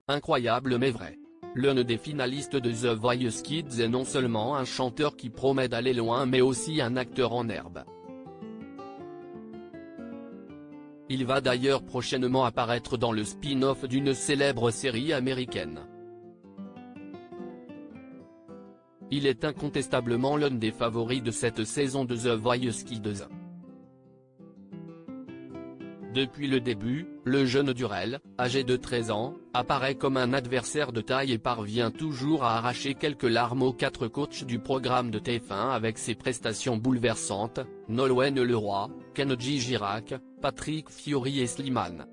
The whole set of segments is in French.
Incroyable mais vrai. L'un des finalistes de The Voice Kids est non seulement un chanteur qui promet d'aller loin mais aussi un acteur en herbe. Il va d'ailleurs prochainement apparaître dans le spin-off d'une célèbre série américaine. Il est incontestablement l'un des favoris de cette saison de The Voice Kids. Depuis le début, le jeune Durrell, âgé de 13 ans, apparaît comme un adversaire de taille et parvient toujours à arracher quelques larmes aux 4 coachs du programme de TF1 avec ses prestations bouleversantes, Nolwenn Leroy, Kenji Girac, Patrick Fiori et Slimane.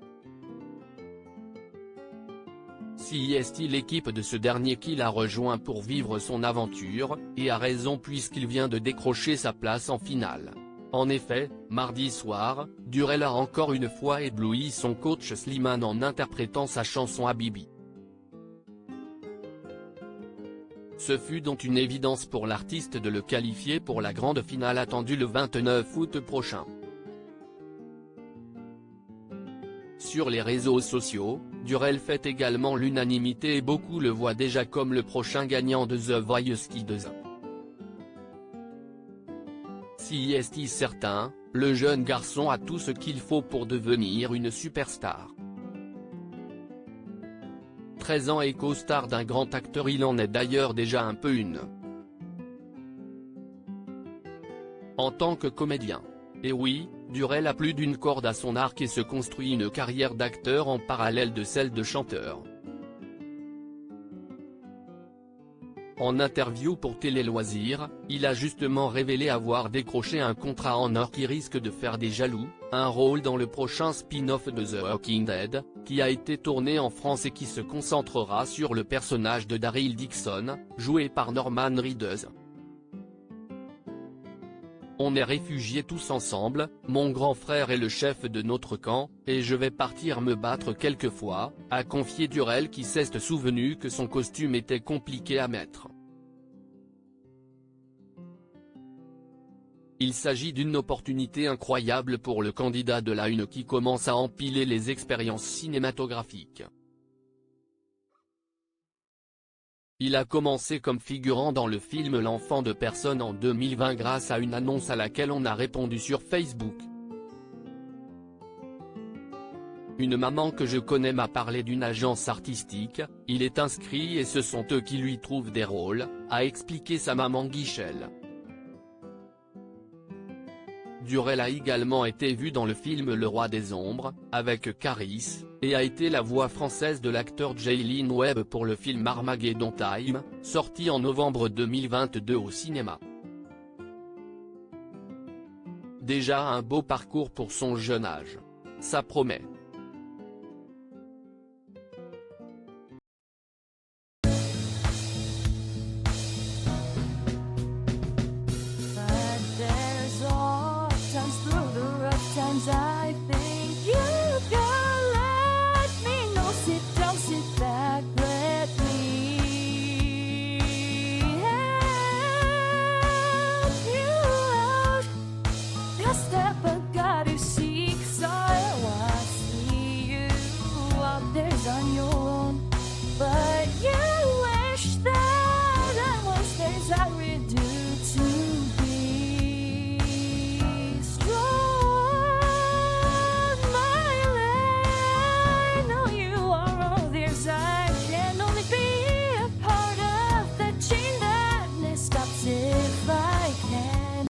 C'est l'équipe de ce dernier qui l'a rejoint pour vivre son aventure, et a raison puisqu'il vient de décrocher sa place en finale. En effet, mardi soir, Durrell a encore une fois ébloui son coach Slimane en interprétant sa chanson Habibi. Ce fut donc une évidence pour l'artiste de le qualifier pour la grande finale attendue le 29 août prochain. Sur les réseaux sociaux, Durrell fait également l'unanimité et beaucoup le voient déjà comme le prochain gagnant de The Voice Kids. Si est certain, le jeune garçon a tout ce qu'il faut pour devenir une superstar. 13 ans et co-star d'un grand acteur, il en est d'ailleurs déjà un peu une. En tant que comédien. Et oui, Durrell a plus d'une corde à son arc et se construit une carrière d'acteur en parallèle de celle de chanteur. En interview pour Télé Loisirs, il a justement révélé avoir décroché un contrat en or qui risque de faire des jaloux, un rôle dans le prochain spin-off de The Walking Dead, qui a été tourné en France et qui se concentrera sur le personnage de Daryl Dixon, joué par Norman Reedus. On est réfugiés tous ensemble, mon grand frère est le chef de notre camp, et je vais partir me battre quelquefois, a confié Durrell qui s'est souvenu que son costume était compliqué à mettre. Il s'agit d'une opportunité incroyable pour le candidat de la Une qui commence à empiler les expériences cinématographiques. Il a commencé comme figurant dans le film L'enfant de personne en 2020 grâce à une annonce à laquelle on a répondu sur Facebook. Une maman que je connais m'a parlé d'une agence artistique, il est inscrit et ce sont eux qui lui trouvent des rôles, a expliqué sa maman Guichelle. Durrell a également été vu dans le film Le Roi des Ombres, avec Caris, et a été la voix française de l'acteur Jaylen Webb pour le film Armageddon Time, sorti en novembre 2022 au cinéma. Déjà un beau parcours pour son jeune âge. Ça promet.